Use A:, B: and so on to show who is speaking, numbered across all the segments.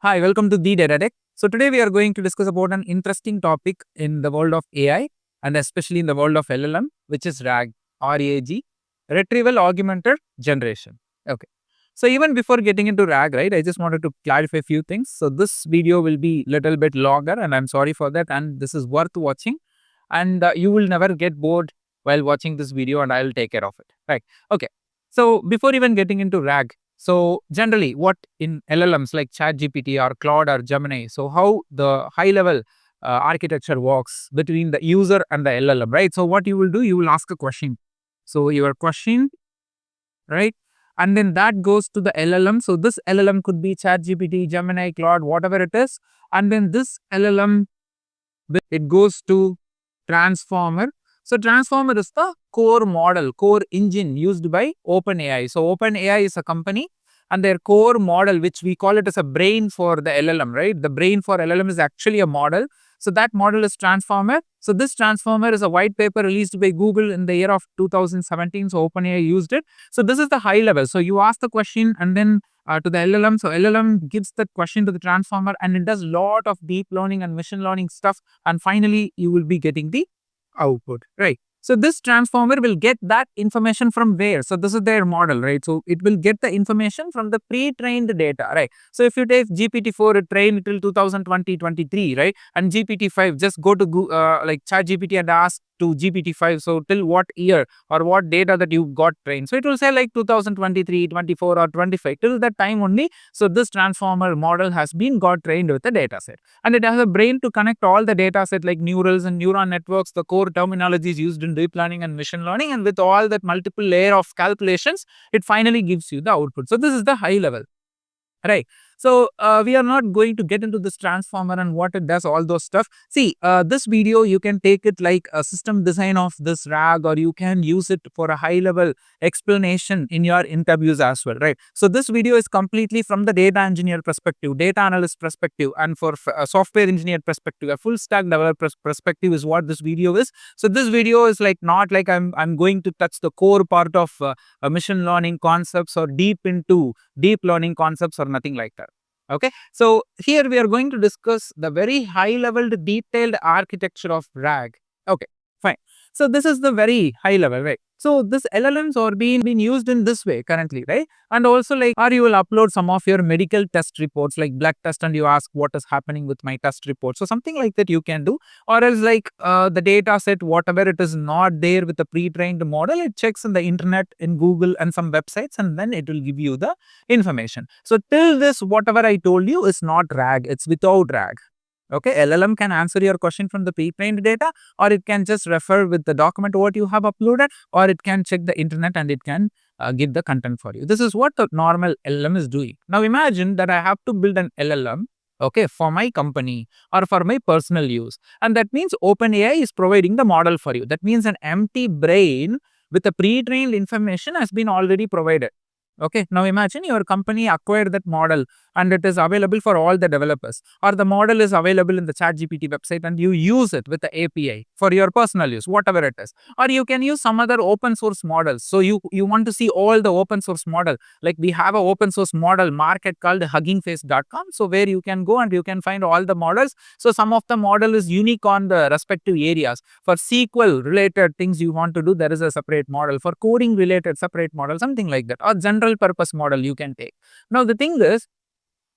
A: Hi, welcome to the Data Deck. So today we are going to discuss about an interesting topic in the world of AI and especially in the world of LLM, which is RAG, R-A-G, Retrieval-Augmented Generation. Okay. So even before getting into RAG, right, I just wanted to clarify a few things. So this video will be little bit longer and I'm sorry for that, and this is worth watching, and you will never get bored while watching this video, and I will take care of it. Right. Okay. So before even getting into RAG, so generally what in LLMs like ChatGPT or Claude or Gemini, so how the high level architecture works between the user and the LLM, right? So what you will do, you will ask a question. So your question, right? And then that goes to the LLM. So this LLM could be ChatGPT, Gemini, Claude, whatever it is. And then this LLM, it goes to transformer. So transformer is the core model, core engine used by OpenAI. So OpenAI is a company, and their core model, which we call it as a brain for the LLM, right? The brain for LLM is actually a model. So that model is transformer. So this transformer is a white paper released by Google in the year of 2017. So OpenAI used it. So this is the high level. So you ask the question and then to the LLM. So LLM gives that question to the transformer and it does lot of deep learning and machine learning stuff. And finally, you will be getting the output, right? So this transformer will get that information from where? So this is their model, right? So it will get the information from the pre-trained data, right? So if you take GPT-4, it trained till 2020-23, right? And GPT-5, just go to like ChatGPT and ask to GPT-5, so till what year or what data that you got trained. So it will say like 2023, 24 or 25, till that time only. So this transformer model has been got trained with the data set. And it has a brain to connect all the data set like neurals and neuron networks, the core terminologies used in deep learning and machine learning, and with all that multiple layer of calculations, it finally gives you the output. So this is the high level, right? So we are not going to get into this transformer and what it does, all those stuff. See, this video, you can take it like a system design of this RAG, or you can use it for a high level explanation in your interviews as well, right? So this video is completely from the data engineer perspective, data analyst perspective, and for a software engineer perspective, a full stack developer perspective is what this video is. So this video is like not like I'm going to touch the core part of machine learning concepts or deep into deep learning concepts or nothing like that. Okay, so here we are going to discuss the very high level detailed architecture of RAG. Okay, fine. So this is the very high level, right? So this LLMs are being used in this way currently, right? And also like, or you will upload some of your medical test reports like blood test, and you ask what is happening with my test report. So something like that you can do. Or else like the data set, whatever it is not there with the pre-trained model, it checks in the internet, in Google and some websites, and then it will give you the information. So till this, whatever I told you is not RAG, it's without RAG. Okay, LLM can answer your question from the pre-trained data, or it can just refer with the document what you have uploaded, or it can check the internet and it can give the content for you. This is what the normal LLM is doing. Now imagine that I have to build an LLM, okay, for my company or for my personal use. And that means OpenAI is providing the model for you. That means an empty brain with the pre-trained information has been already provided. Okay, now imagine your company acquired that model and it is available for all the developers, or the model is available in the ChatGPT website and you use it with the API for your personal use, whatever it is. Or you can use some other open source models. So you want to see all the open source model, like we have an open source model market called huggingface.com. So where you can go and you can find all the models. So some of the model is unique on the respective areas. For SQL related things you want to do, there is a separate model. For coding related separate model, something like that, or general purpose model you can take. Now the thing is,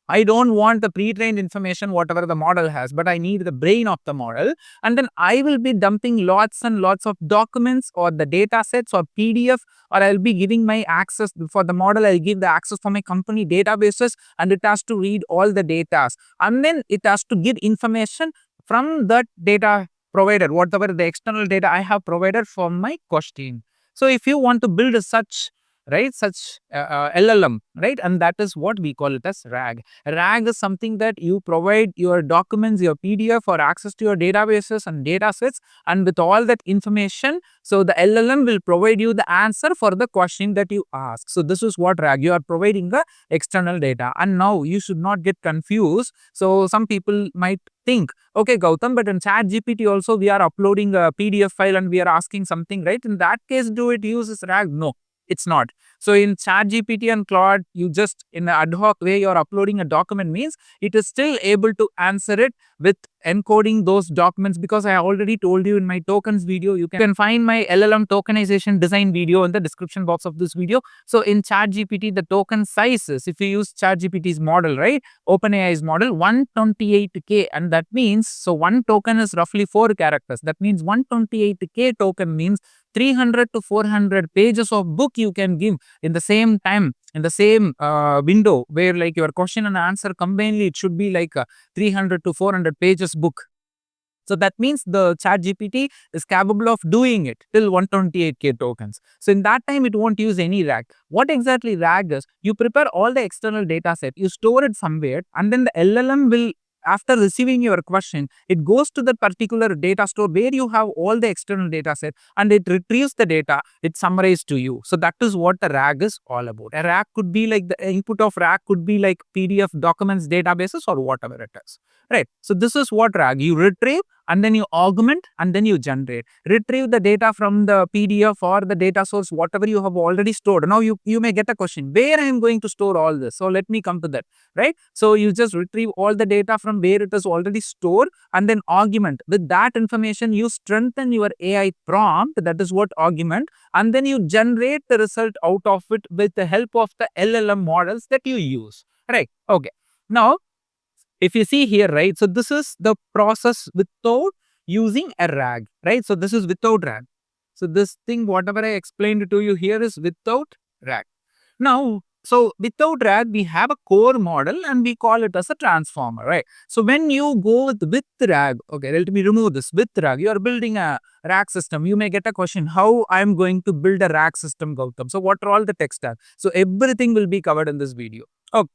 A: I don't want the pre-trained information, whatever the model has, but I need the brain of the model. And then I will be dumping lots and lots of documents or the data sets or PDF, or I'll be giving my access for the model. I'll give the access for my company databases, and it has to read all the data. And then it has to give information from that data provided, whatever the external data I have provided for my question. So if you want to build such, right, such LLM, right, and that is what we call it as RAG. RAG is something that you provide your documents, your PDF, or access to your databases and data sets, and with all that information, so the LLM will provide you the answer for the question that you ask. So this is what RAG, you are providing the external data. And now you should not get confused. So some people might think, okay Gautam, but in ChatGPT also we are uploading a PDF file and we are asking something, right? In that case, do it uses RAG? No, it's not. So in ChatGPT and Claude, you just in an ad hoc way, you're uploading a document means it is still able to answer it with encoding those documents, because I already told you in my tokens video, you can find my LLM tokenization design video in the description box of this video. So in ChatGPT, the token sizes, if you use ChatGPT's model, right, OpenAI's model, 128K, and that means, so one token is roughly 4 characters. That means 128K token means 300 to 400 pages of book you can give in the same time, in the same window, where like your question and answer combined, it should be like a 300 to 400 pages book. So that means the ChatGPT is capable of doing it till 128K tokens. So in that time, it won't use any RAG. What exactly RAG is? You prepare all the external data set, you store it somewhere, and then the LLM will, after receiving your question, it goes to the particular data store where you have all the external data set, and it retrieves the data, it summarizes to you. So that is what the RAG is all about. A RAG could be like, the input of RAG could be like PDF documents, databases, or whatever it is. Right. So this is what RAG. You retrieve, and then you augment, and then you generate. Retrieve the data from the PDF or the data source, whatever you have already stored. Now you may get a question, where I am going to store all this? So let me come to that. Right. So you just retrieve all the data from where it is already stored, and then augment. With that information, you strengthen your AI prompt, that is what augment, and then you generate the result out of it with the help of the LLM models that you use. Right. Okay. Now, if you see here, right, so this is the process without using a RAG, right? So this is without RAG. So this thing, whatever I explained to you here, is without RAG. Now, so without RAG, we have a core model and we call it as a transformer, right? So when you go with RAG, okay, let me remove this. With RAG, you are building a RAG system. You may get a question, how I am going to build a RAG system, Gautam? So what are all the tech stack? So everything will be covered in this video. Okay.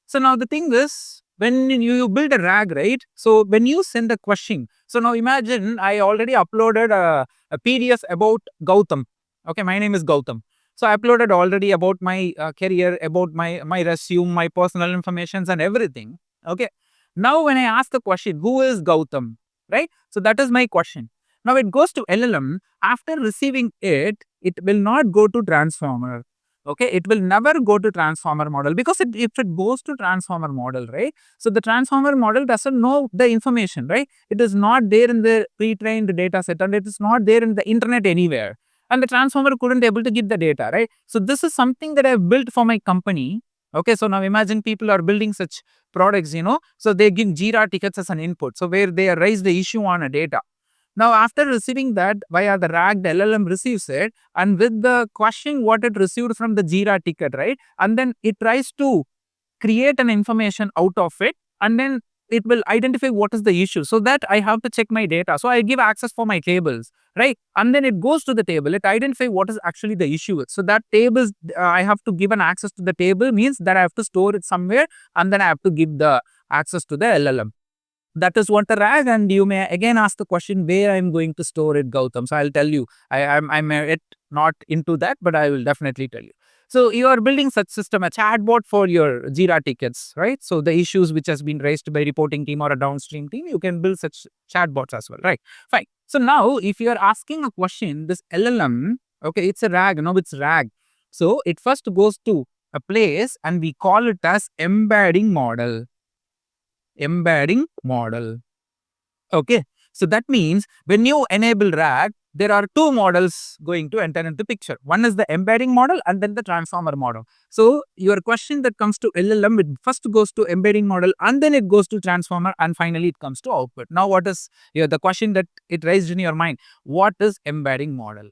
A: So now the thing is, when you build a RAG, right? So when you send a question, so now imagine I already uploaded a PDF about Gautam. Okay, my name is Gautam. So I uploaded already about my career, about my resume, my personal informations and everything. Okay. Now when I ask the question, who is Gautam? Right? So that is my question. Now it goes to LLM. After receiving it, it will not go to transformer. Okay, it will never go to transformer model, because if it goes to transformer model, right? So the transformer model doesn't know the information, right? It is not there in the pre-trained data set, and it is not there in the internet anywhere. And the transformer couldn't able to give the data, right? So this is something that I've built for my company. Okay, so now imagine people are building such products, so they give Jira tickets as an input. So where they raise the issue on a data. Now, after receiving that via the RAG, the LLM receives it, and with the question what it received from the Jira ticket, right? And then it tries to create an information out of it, and then it will identify what is the issue. So that I have to check my data. So I give access for my tables, right? And then it goes to the table. It identifies what is actually the issue. So that tables, I have to give an access to the table, means that I have to store it somewhere, and then I have to give the access to the LLM. That is what the RAG, and you may again ask the question where I'm going to store it, Gautam. So I'll tell you, I'm yet not into that, but I will definitely tell you. So you are building such system, a chatbot for your Jira tickets, right? So the issues which has been raised by reporting team or a downstream team, you can build such chatbots as well, right? Fine. So now if you are asking a question, this LLM, okay, it's a RAG, no, it's RAG. So it first goes to a place and we call it as embedding model. Embedding model. Okay. So that means when you enable RAG, there are two models going to enter into picture. One is the embedding model and then the transformer model. So your question that comes to LLM, it first goes to embedding model and then it goes to transformer and finally it comes to output. Now what is the question that it raised in your mind? What is embedding model?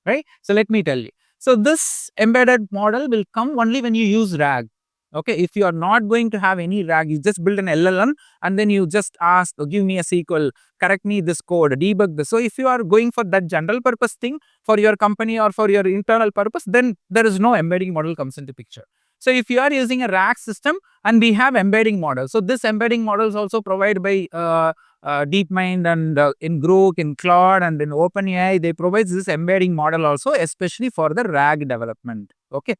A: Right? So let me tell you. So this embedded model will come only when you use RAG. Okay, if you are not going to have any RAG, you just build an LLM and then you just ask, give me a SQL, correct me this code, debug this. So if you are going for that general purpose thing for your company or for your internal purpose, then there is no embedding model comes into picture. So if you are using a RAG system and we have embedding model, so this embedding model is also provided by DeepMind and in 𝐀𝐥𝐿, in Claude and in OpenAI, they provide this embedding model also, especially for the RAG development. Okay.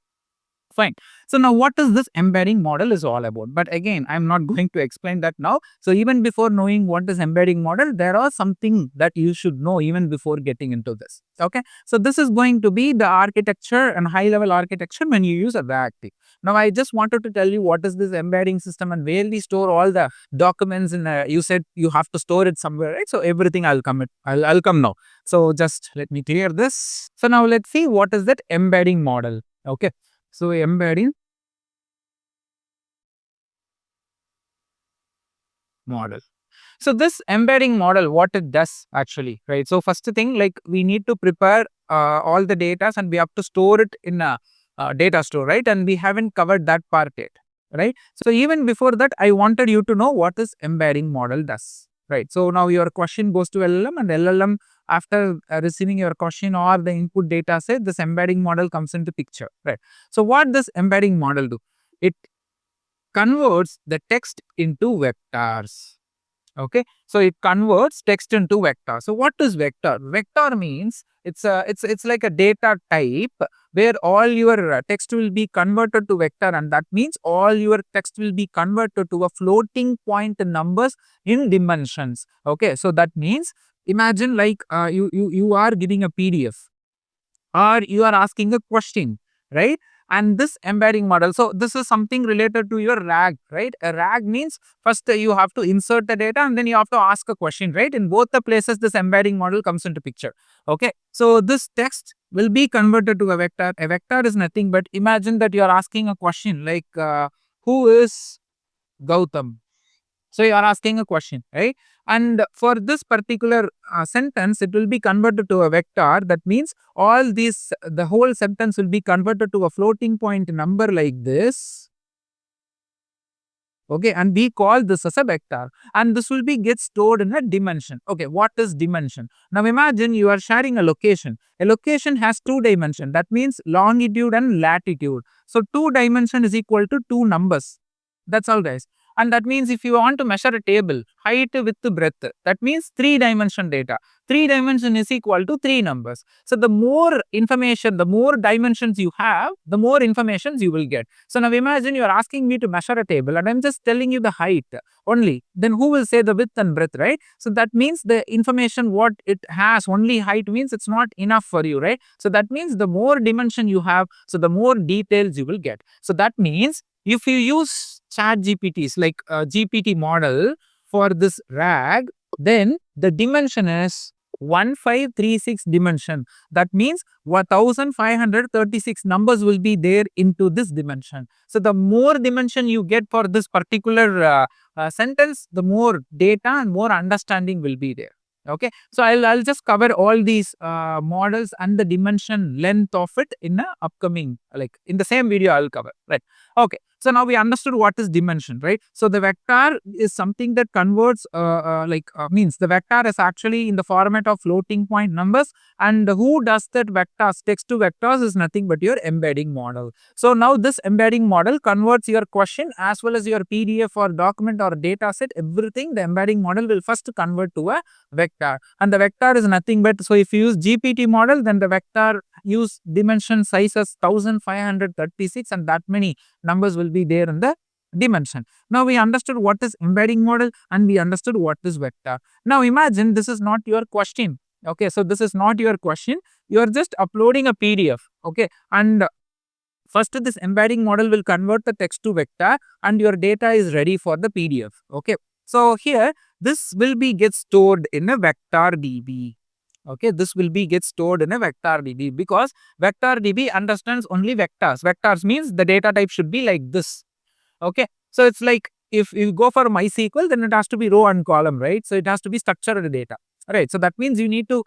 A: Fine. So now what is this embedding model is all about? But again, I'm not going to explain that now. So even before knowing what is embedding model, there are something that you should know even before getting into this. Okay. So this is going to be the architecture and high level architecture when you use a RAG. Now I just wanted to tell you what is this embedding system and where we store all the documents in you said you have to store it somewhere, right? So everything I'll come now. So just let me clear this. So now let's see what is that embedding model. Okay. So embedding model. So this embedding model, what it does actually, right? So first thing, like we need to prepare all the data and we have to store it in a data store, right? And we haven't covered that part yet, right? So even before that, I wanted you to know what this embedding model does, right? So now your question goes to LLM and LLM after receiving your question or the input data set, this embedding model comes into picture, right? So what does embedding model do? It converts the text into vectors. Okay, so it converts text into vector. So what is vector? Vector means it's like a data type where all your text will be converted to vector, and that means all your text will be converted to a floating point numbers in dimensions. Okay, so that means imagine like you are giving a PDF or you are asking a question, right? And this embedding model, so this is something related to your RAG, right? A RAG means first you have to insert the data and then you have to ask a question, right? In both the places this embedding model comes into picture. Okay, so this text will be converted to a vector. A vector is nothing but imagine that you are asking a question like who is Gautam? So you are asking a question, right? And for this particular sentence, it will be converted to a vector. That means all these, the whole sentence will be converted to a floating point number like this. Okay, and we call this as a vector, and this will be get stored in a dimension. Okay, what is dimension? Now imagine you are sharing a location. A location has two dimensions. That means longitude and latitude. So two dimension is equal to two numbers. That's all, guys. And that means if you want to measure a table, height, width, breadth, that means three dimension data. Three dimension is equal to three numbers. So the more information, the more dimensions you have, the more informations you will get. So now imagine you are asking me to measure a table and I'm just telling you the height only. Then who will say the width and breadth, right? So that means the information what it has only height means it's not enough for you, right? So that means the more dimension you have, so the more details you will get. So that means if you use chat GPTs like GPT model for this RAG, then the dimension is 1536 dimension. That means 1536 numbers will be there into this dimension. So the more dimension you get for this particular sentence, the more data and more understanding will be there. Okay, so I'll just cover all these models and the dimension length of it in a upcoming, like in the same video I'll cover, right? Okay, so now we understood what is dimension, right? So the vector is something that converts means the vector is actually in the format of floating point numbers, and who does that vectors, text to vectors, is nothing but your embedding model. So now this embedding model converts your question as well as your PDF or document or data set, everything the embedding model will first convert to a vector, and the vector is nothing but, so if you use GPT model, then the vector use dimension size as 1536 and that many numbers will be there in the dimension. Now we understood what is embedding model and we understood what is vector. Now imagine this is not your question. Okay, so this is not your question. You are just uploading a PDF. Okay, and first this embedding model will convert the text to vector and your data is ready for the PDF. Okay, so here this will be get stored in a vector DB. Okay, this will be get stored in a vector DB because vector DB understands only vectors. Vectors means the data type should be like this. Okay, so it's like if you go for MySQL, then it has to be row and column, right? So it has to be structured data. Right, so that means you need to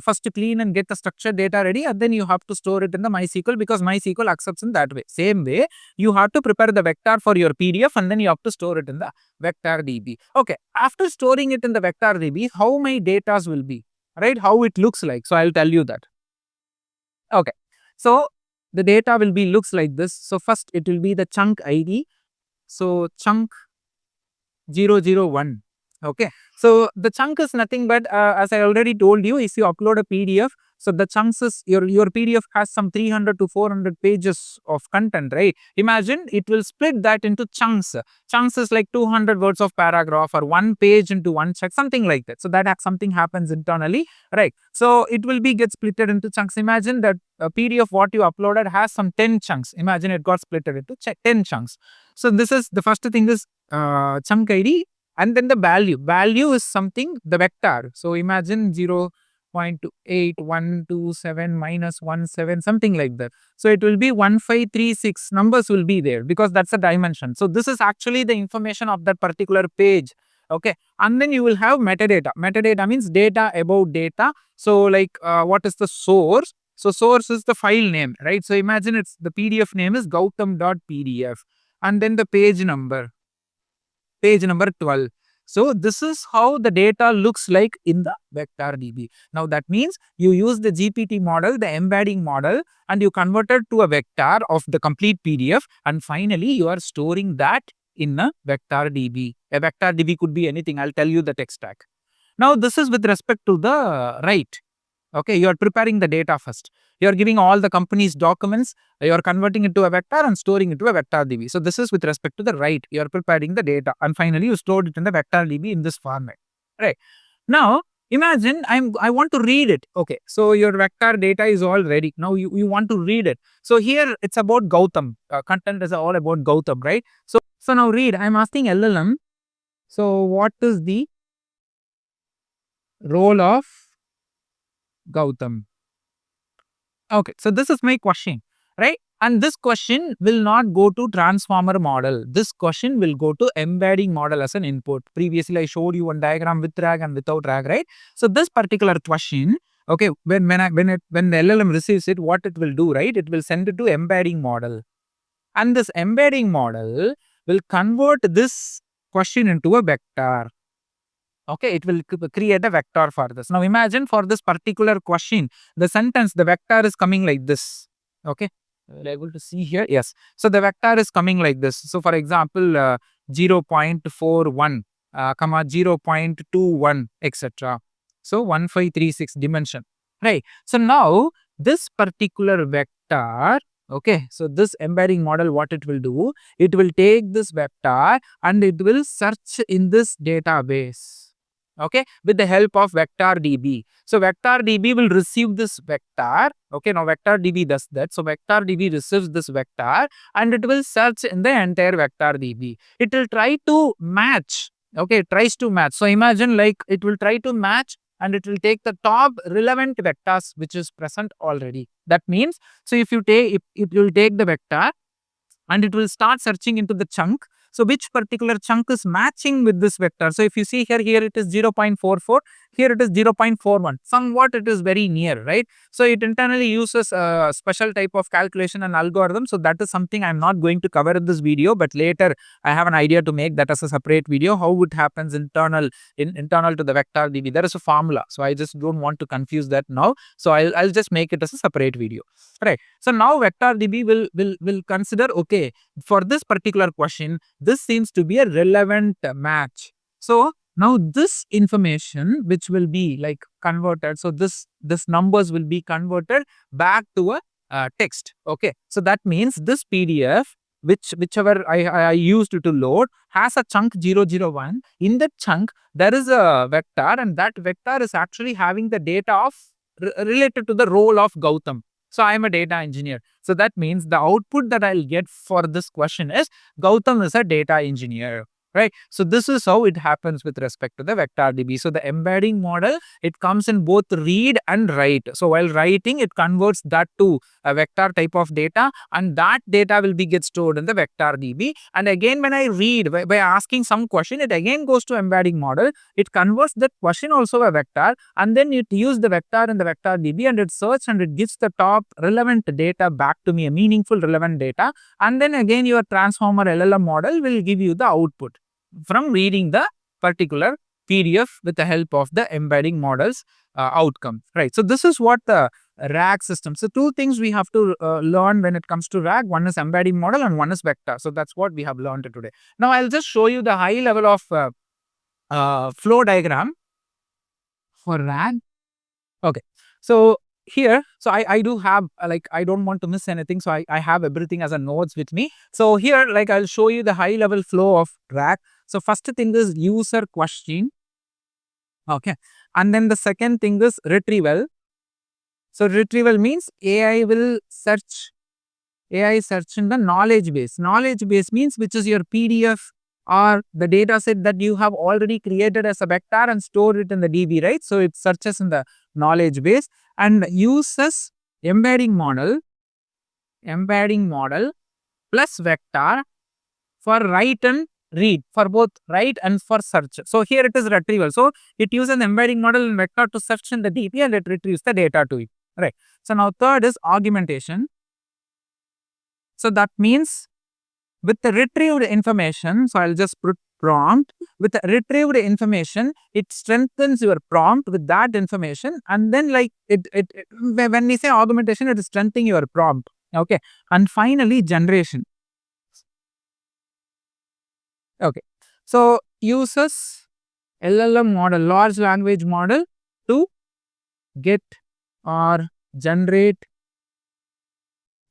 A: first clean and get the structured data ready, and then you have to store it in the MySQL because MySQL accepts in that way. Same way, you have to prepare the vector for your PDF and then you have to store it in the vector DB. Okay, after storing it in the vector DB, how my data will be, right? How it looks like. So I'll tell you that. Okay, so the data will be looks like this. So first it will be the chunk ID. So chunk 001. Okay, so the chunk is nothing but as I already told you, if you upload a PDF, So the chunks is your PDF has some 300 to 400 pages of content, right? Imagine it will split that into chunks. Chunks is like 200 words of paragraph or one page into one chunk, something like that. So that something happens internally, right? So it will be get splitted into chunks. Imagine that a PDF what you uploaded has some 10 chunks. Imagine it got splitted into 10 chunks. So this is the first thing is chunk ID, and then the value. Value is something, the vector. So imagine 0.8127 minus 17, something like that. So it will be 1536 numbers will be there because that's a dimension. So this is actually the information of that particular page. Okay, and then you will have metadata. Metadata means data about data. So like what is the source? So source is the file name, right? So imagine it's the PDF name is gautam.pdf, and then the page number 12. So this is how the data looks like in the vector DB. Now that means you use the GPT model, the embedding model, and you convert it to a vector of the complete PDF, and finally you are storing that in a vector DB. A vector DB could be anything. I'll tell you the tech stack. Now this is with respect to the write. Okay, you are preparing the data first. You are giving all the company's documents, you are converting it to a vector and storing it to a vector DB. So this is with respect to the write. You are preparing the data and finally you stored it in the vector DB in this format. Right. Now imagine I want to read it. Okay, so your vector data is all ready. Now you want to read it. So here it's about Gautam. Content is all about Gautam, right? So now read. I'm asking LLM. So what is the role of Gautam? Okay, so this is my question, right? And this question will not go to transformer model. This question will go to embedding model as an input. Previously, I showed you one diagram with RAG and without RAG, right? So this particular question, okay, when the LLM receives it, what it will do, right? It will send it to embedding model, and this embedding model will convert this question into a vector. Okay, it will create a vector for this. Now imagine for this particular question, the sentence, the vector is coming like this. Okay, we're able to see here. Yes. So the vector is coming like this. So for example, 0.41, 0.21, etc. So 1536 dimension. Right. So now this particular vector, okay, so this embedding model, what it will do, it will take this vector and it will search in this database. Okay, with the help of vector DB. So vector DB will receive this vector. Okay, now vector DB does that. So vector DB receives this vector and it will search in the entire vector DB. It will try to match. Okay, it tries to match. So imagine like it will try to match and it will take the top relevant vectors which is present already. That means, so if you take, it will take the vector and it will start searching into the chunk. So which particular chunk is matching with this vector? So if you see here it is 0.44, here it is 0.41. Somewhat it is very near, right? So it internally uses a special type of calculation and algorithm. So that is something I'm not going to cover in this video, but later I have an idea to make that as a separate video, how it happens internal to the vector DB. There is a formula. So I just don't want to confuse that now. So I'll just make it as a separate video. Right. So now vector DB will consider, okay, for this particular question, this seems to be a relevant match. So now this information which will be like converted, so this numbers will be converted back to a text. Okay, so that means this PDF whichever I used to load has a chunk 001. In that chunk there is a vector, and that vector is actually having the data of related to the role of Gautam. So I am a data engineer. So that means the output that I'll get for this question is Gautam is a data engineer. Right. So this is how it happens with respect to the vector DB. So the embedding model, it comes in both read and write. So while writing, it converts that to a vector type of data, and that data will be get stored in the vector DB. And again, when I read by asking some question, it again goes to embedding model. It converts that question also a vector, and then it use the vector in the vector DB, and it searches and it gives the top relevant data back to me, a meaningful relevant data. And then again, your transformer LLM model will give you the output from reading the particular PDF with the help of the embedding models outcome, right? So this is what the RAG system. So two things we have to learn when it comes to RAG. One is embedding model and one is vector. So that's what we have learned today. Now I'll just show you the high level of flow diagram for RAG. Okay, so here, so I do have like, I don't want to miss anything, so I have everything as a notes with me. So here, like, I'll show you the high level flow of RAG. So first thing is user question. Okay. And then the second thing is retrieval. So retrieval means AI search in the knowledge base. Knowledge base means which is your PDF or the data set that you have already created as a vector and stored it in the DB, right? So it searches in the knowledge base and uses embedding model plus vector for write and read, for both write and for search. So here it is retrieval. So it uses an embedding model and vector to search in the DB and it retrieves the data to it. Right. So now third is augmentation. So that means with the retrieved information, so I'll just put prompt. With the retrieved information, it strengthens your prompt with that information, and then like when we say augmentation, it is strengthening your prompt. Okay. And finally, generation. Okay. So uses LLM model, large language model, to get or generate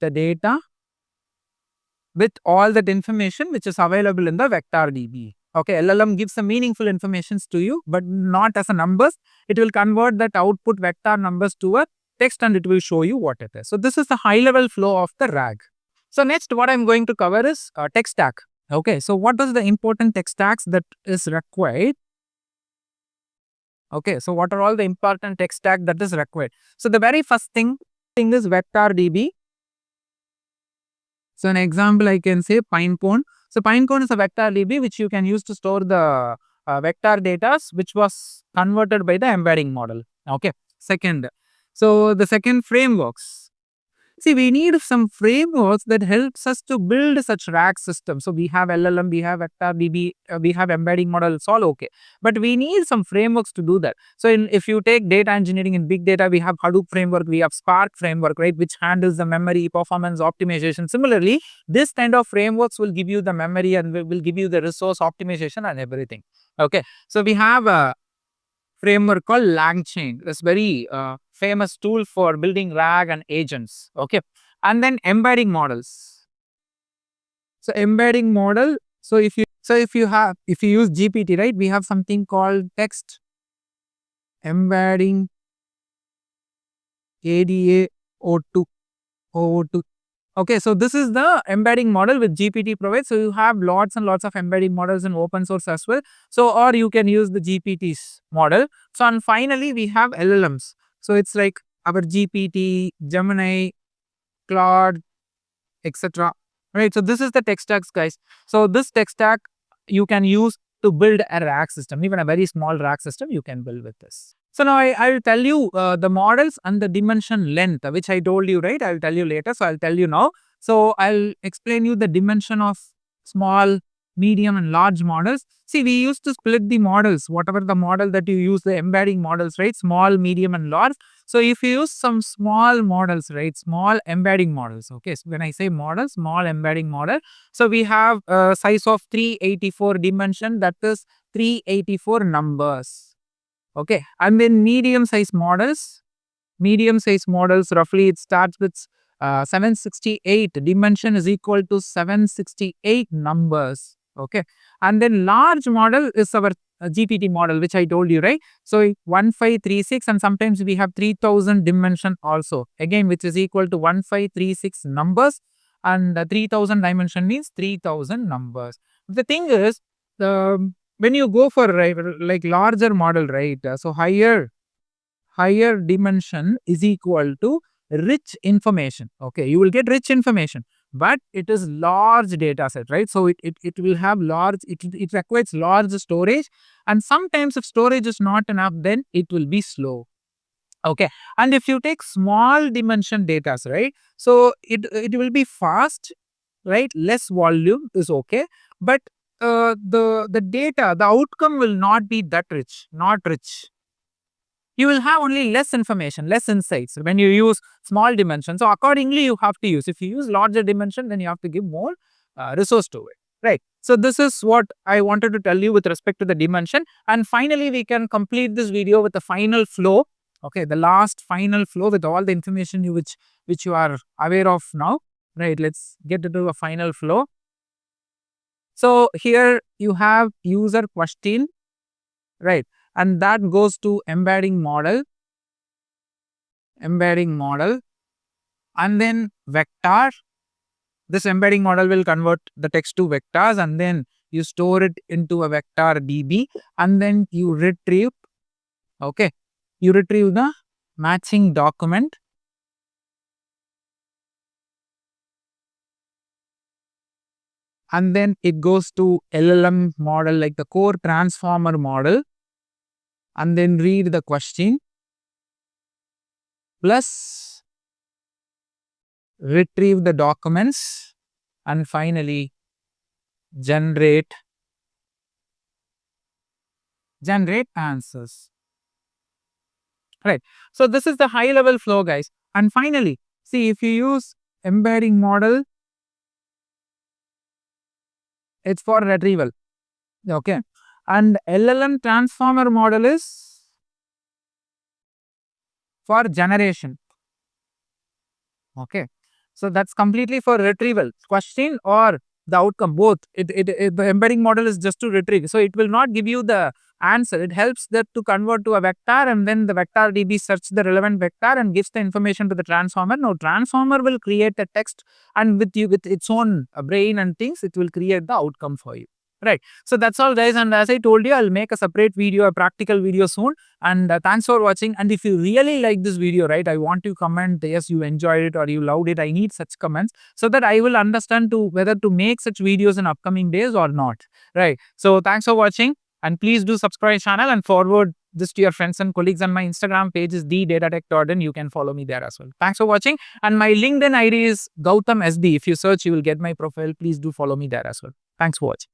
A: the data with all that information which is available in the vector DB. Okay, LLM gives some meaningful informations to you, but not as a numbers. It will convert that output vector numbers to a text and it will show you what it is. So this is the high level flow of the RAG. So next what I'm going to cover is tech stack. Okay, so what is the important tech stacks that is required? Okay, so what are all the important tech stack that is required? So the very first thing is vector DB. So an example I can say Pinecone. So Pinecone is a vector DB which you can use to store the vector data which was converted by the embedding model. Okay. Second, so the second frameworks. See, we need some frameworks that helps us to build such RAG systems. So we have LLM, we have vector DB, we have embedding model, it's all okay. But we need some frameworks to do that. So if you take data engineering in big data, we have Hadoop framework, we have Spark framework, right, which handles the memory, performance, optimization. Similarly, this kind of frameworks will give you the memory and will give you the resource optimization and everything. Okay. So we have a framework called LangChain. It's very famous tool for building RAG and agents. Okay. And then embedding models. So embedding model. So if you use GPT, right, we have something called text embedding ADA-O2. Okay, so this is the embedding model which GPT provides. So you have lots and lots of embedding models in open source as well. So or you can use the GPT's model. So and finally we have LLMs. So it's like our GPT, Gemini, Claude, etc. Right. So this is the tech stacks, guys. So this tech stack you can use to build a RAG system. Even a very small RAG system you can build with this. So now I will tell you the models and the dimension length, which I told you, right? I will tell you later. So I'll tell you now. So I'll explain you the dimension of small, medium and large models. See, we used to split the models, whatever the model that you use, the embedding models, right? Small, medium and large. So if you use some small models, right? Small embedding models. Okay. So when I say model, small embedding model. So we have a size of 384 dimension, that is 384 numbers. Okay, and then medium size models, roughly it starts with 768, dimension is equal to 768 numbers. Okay, and then large model is our GPT model which I told you, right? So 1536 and sometimes we have 3000 dimension also, again which is equal to 1536 numbers, and 3000 dimension means 3000 numbers. The thing is, when you go for like larger model, right, so higher dimension is equal to rich information. Okay, you will get rich information, but it is large data set, right? So it will have large, it requires large storage, and sometimes if storage is not enough, then it will be slow. Okay, and if you take small dimension data, right, so it will be fast, right? Less volume is okay, but the data, the outcome will not be that rich, not rich. You will have only less information, less insights when you use small dimension. So accordingly, you have to use. If you use larger dimension, then you have to give more resource to it, right? So this is what I wanted to tell you with respect to the dimension. And finally, we can complete this video with the final flow. Okay, the last final flow with all the information which you are aware of now, right? Let's get into a final flow. So here you have user question, right? And that goes to embedding model, and then vector. This embedding model will convert the text to vectors, and then you store it into a vector DB, and then you retrieve, okay, you retrieve the matching document, and then it goes to LLM model like the core transformer model, and then read the question plus retrieve the documents and finally generate answers, right? So this is the high level flow, guys. And finally, see, if you use embedding model, it's for retrieval, okay, and LLM transformer model is for generation, okay. So that's completely for retrieval, question or the outcome, both. The embedding model is just to retrieve, so it will not give you the answer. It helps that to convert to a vector, and then the vector DB search the relevant vector and gives the information to the transformer. Now transformer will create a text, and with its own brain and things, it will create the outcome for you, right? So that's all, guys. And as I told you, I'll make a separate video, a practical video soon. And thanks for watching. And if you really like this video, right, I want you to comment, yes, you enjoyed it or you loved it. I need such comments so that I will understand to whether to make such videos in upcoming days or not, right? So thanks for watching, and please do subscribe channel and forward this to your friends and colleagues. And my Instagram page is thedatatech.in. You can follow me there as well. Thanks for watching. And my LinkedIn ID is 𝐿𝐿𝐿_SB. If you search, you will get my profile. Please do follow me there as well. Thanks for watching.